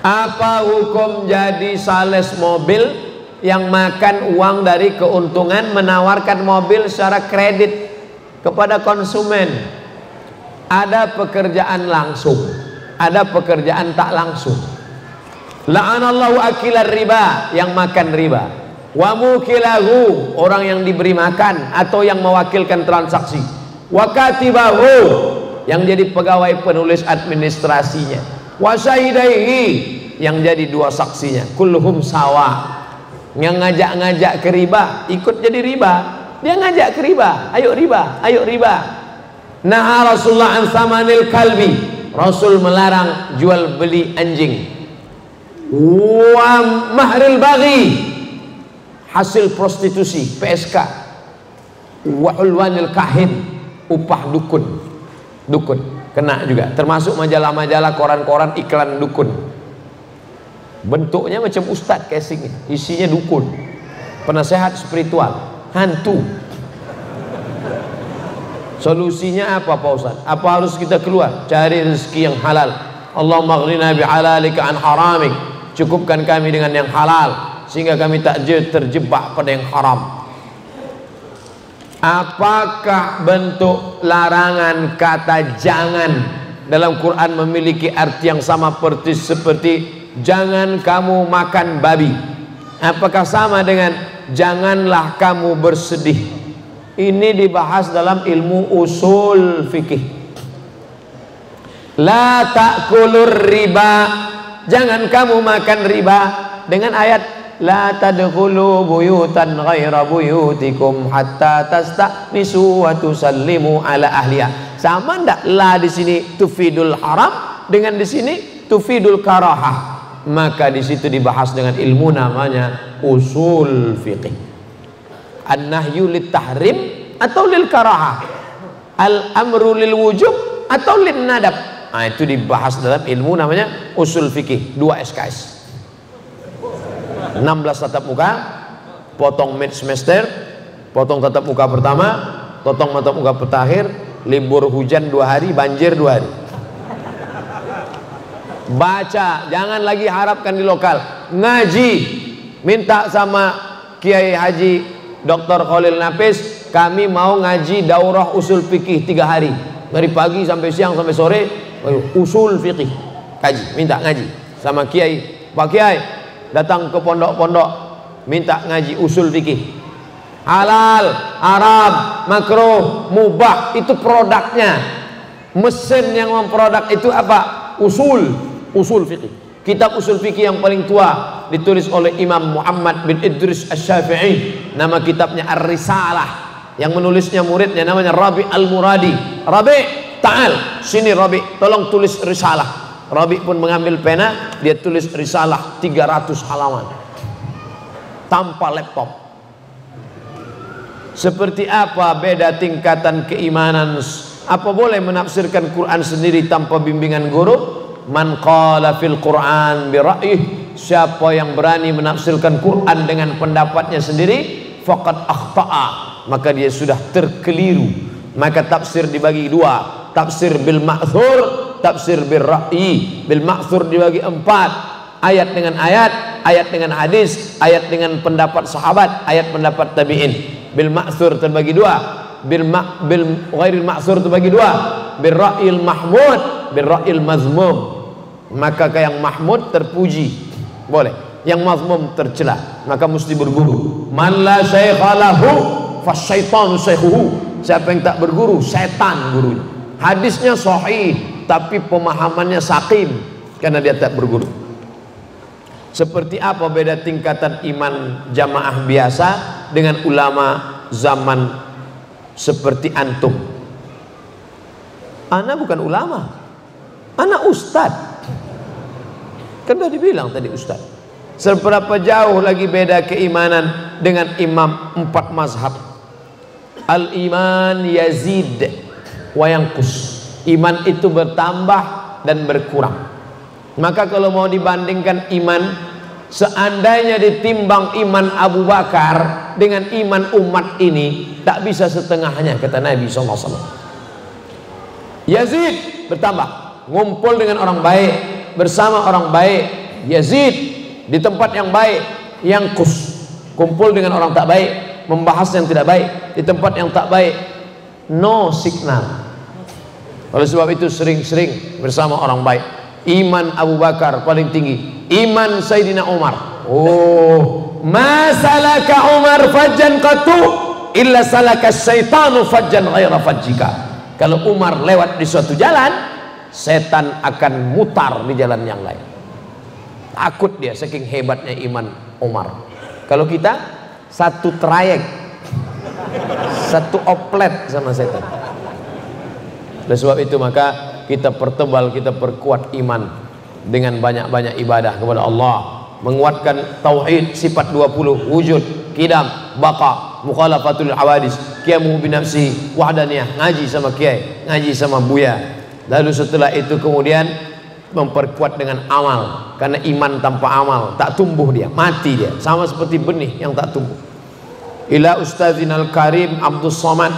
Apa hukum jadi sales mobil yang makan uang dari keuntungan menawarkan mobil secara kredit kepada konsumen? Ada pekerjaan langsung, ada pekerjaan tak langsung. La'anallahu akilar riba, yang makan riba, wa mukilahu, orang yang diberi makan atau yang mewakilkan transaksi, wa katibahu, yang jadi pegawai penulis administrasinya, wa syahidaihi, yang jadi dua saksinya, kulluhum sawa. Yang ngajak-ngajak ke riba ikut jadi riba, dia ngajak ke riba, ayo riba, ayo riba. Nah, Rasulullah an samanil kalbi, Rasul melarang jual beli anjing. Wa mahril baghi, hasil prostitusi, PSK. Wa hulwanil kahin, upah dukun. Dukun kena juga, termasuk majalah-majalah, koran-koran iklan dukun. Bentuknya macam ustadz casingnya, isinya dukun, penasehat spiritual, hantu. Solusinya apa Pak Ustaz? Apa harus kita keluar? Cari rezeki yang halal. Allahumma aghnina bihalalika an haramik, cukupkan kami dengan yang halal sehingga kami tak terjebak pada yang haram. Apakah bentuk larangan kata jangan dalam Quran memiliki arti yang sama seperti jangan kamu makan babi? Apakah sama dengan janganlah kamu bersedih? Ini dibahas dalam ilmu usul fikih. La ta'kulur riba, jangan kamu makan riba, dengan ayat la tadkhulu buyutan ghaira buyutikum hatta tasta'nisu wa tusallimu ala ahliha. Sama ndak la di sini tufidul haram dengan di sini tufidul karahah? Maka di situ dibahas dengan ilmu namanya usul fiqih. An-nahyu lit tahrim atau lil karahah, al-amru lil wujub atau lin nadab. Nah, itu dibahas dalam ilmu namanya usul fikih. 2 SKS, 16 tatap muka, potong mid semester, potong tatap muka pertama, potong tatap muka petakhir, libur hujan 2 hari, banjir 2 hari. Baca, jangan lagi harapkan di lokal. Ngaji, minta sama Kiai Haji Dr. Khalil Nafis, kami mau ngaji daurah usul fikih 3 hari, dari pagi sampai siang sampai sore, usul fikih kaji, minta ngaji sama Kiai. Pak Kiai datang ke pondok-pondok, minta ngaji usul fikih. Halal, haram, makruh, mubah, itu produknya. Mesin yang memproduk itu apa? Usul fikih. Kitab usul fikih yang paling tua ditulis oleh Imam Muhammad bin Idris Asy-Syafi'i, nama kitabnya Ar-Risalah. Yang menulisnya muridnya namanya Rabi Al-Muradi. Rabi, ta'al, sini Rabi, tolong tulis risalah. Rabi pun mengambil pena, dia tulis risalah 300 halaman tanpa laptop. Seperti apa beda tingkatan keimanan? Apa boleh menafsirkan Quran sendiri tanpa bimbingan guru? Man qala fil Quran bi ra'yih, siapa yang berani menafsirkan Quran dengan pendapatnya sendiri, faqad akhta'a, maka dia sudah terkeliru. Maka tafsir dibagi 2, tafsir bil ma'thur, tafsir bil ra'yi. Bil ma'thur dibagi 4, ayat dengan ayat, ayat dengan hadis, ayat dengan pendapat sahabat, ayat pendapat tabi'in. Bil ma'thur terbagi 2, bil ghairil ma'thur terbagi 2, bil ra'yil mahmud, bil ra'yil mazmum. Maka yang mahmud terpuji boleh, yang mazmum tercela, maka mesti berguru. Man la syaikha lahu fasyaitanu syaikhuhu, siapa yang tak berguru, setan gurunya. Hadisnya sahih tapi pemahamannya saqim karena dia tak berguru. Seperti apa beda tingkatan iman jamaah biasa dengan ulama zaman seperti antum? Ana bukan ulama, ana ustad. Kan sudah dibilang tadi ustad. Seberapa jauh lagi beda keimanan dengan imam 4 mazhab? Al-iman yazid wa yanqus. Iman itu bertambah dan berkurang. Maka kalau mau dibandingkan iman, seandainya ditimbang iman Abu Bakar dengan iman umat ini, tak bisa setengahnya, kata Nabi SAW. Yazid bertambah, ngumpul dengan orang baik, bersama orang baik, Yazid di tempat yang baik, yang kumpul dengan orang tak baik, membahas yang tidak baik. Di tempat yang tak baik, no signal. Oleh sebab itu sering-sering bersama orang baik. Iman Abu Bakar paling tinggi, iman Sayyidina Umar. Oh, ma salaka Umar fajjan qatu illa salaka syaitanu fajjan ghaira fajjika. Kalau Umar lewat di suatu jalan, setan akan mutar di jalan yang lain. Takut dia, saking hebatnya iman Umar. Kalau kita satu trayek, satu oplet sama setan. Oleh sebab itu maka kita pertebal, kita perkuat iman dengan banyak-banyak ibadah kepada Allah, menguatkan tauhid sifat 20, wujud, qidam, baqa, mukhalafatul hawadis, qiyamu bi nafsi, wahdaniyah, ngaji sama kiai, ngaji sama buya. Lalu setelah itu kemudian memperkuat dengan amal, karena iman tanpa amal tak tumbuh, dia mati, dia sama seperti benih yang tak tumbuh. Ila ustadzinal karim Abdus Somad,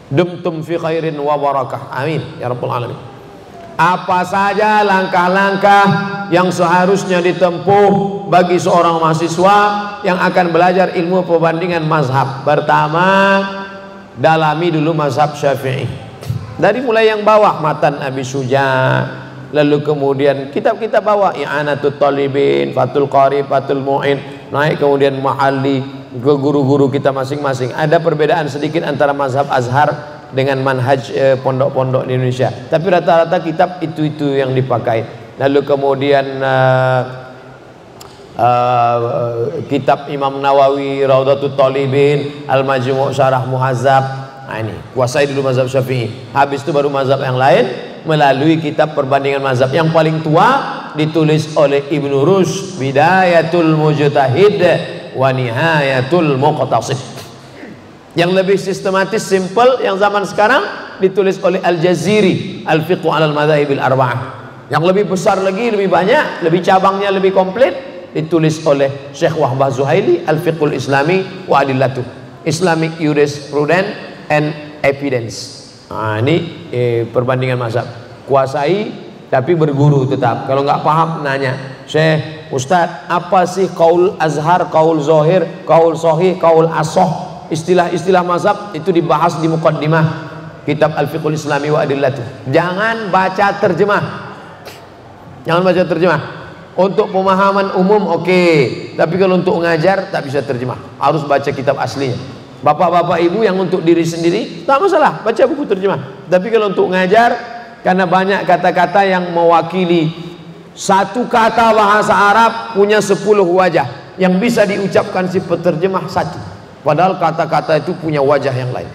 dumtum fi khairin wa barakah, amin ya rabbal alamin. Apa saja langkah-langkah yang seharusnya ditempuh bagi seorang mahasiswa yang akan belajar ilmu perbandingan mazhab? Pertama, dalami dulu mazhab Syafi'i, dari mulai yang bawah, matan Abi Suja, lalu kemudian kitab-kitab bawah, I'anatul Talibin, Fathul Qarib, Fathul Mu'in, naik kemudian Mahalli, ke guru-guru kita masing-masing. Ada perbedaan sedikit antara mazhab Azhar dengan manhaj pondok-pondok di Indonesia, tapi rata-rata kitab itu yang dipakai. Lalu kemudian kitab Imam Nawawi, Raudatul Talibin, Al-Majmu' Syarah Muhazzab. Nah, ini kuasai dulu mazhab Syafi'i. Habis itu baru mazhab yang lain melalui kitab perbandingan mazhab. Yang paling tua ditulis oleh Ibnu Rushd, Bidayatul Mujtahid wa Nihayatul Muqtasid. Yang lebih sistematis, simple, yang zaman sekarang ditulis oleh Al-Jaziri, Al-Fiqh 'alal Madzahibil Arba'ah. Yang lebih besar lagi, lebih banyak, lebih cabangnya lebih komplit, ditulis oleh Syekh Wahbah Zuhaili, Al-Fiqhul Islami wa Adillatuh, Islamic Jurisprudence and Evidence. Nah, ini perbandingan mazhab. Kuasai tapi berguru tetap. Kalau nggak paham nanya, Syekh, Ustadz, apa sih qaul azhar, qaul zahir, qaul sahih, qaul asoh? Istilah-istilah mazhab itu dibahas di muqaddimah kitab Al-Fiqhul Islami wa Adillatuh. Jangan baca terjemah. Jangan baca terjemah. Untuk pemahaman umum oke, tapi kalau untuk ngajar tak bisa terjemah. Harus baca kitab aslinya. Bapak-bapak ibu yang untuk diri sendiri tak masalah, baca buku terjemah. Tapi kalau untuk ngajar, karena banyak kata-kata yang mewakili satu kata bahasa Arab punya 10 wajah, yang bisa diucapkan si penerjemah satu, padahal kata-kata itu punya wajah yang lain.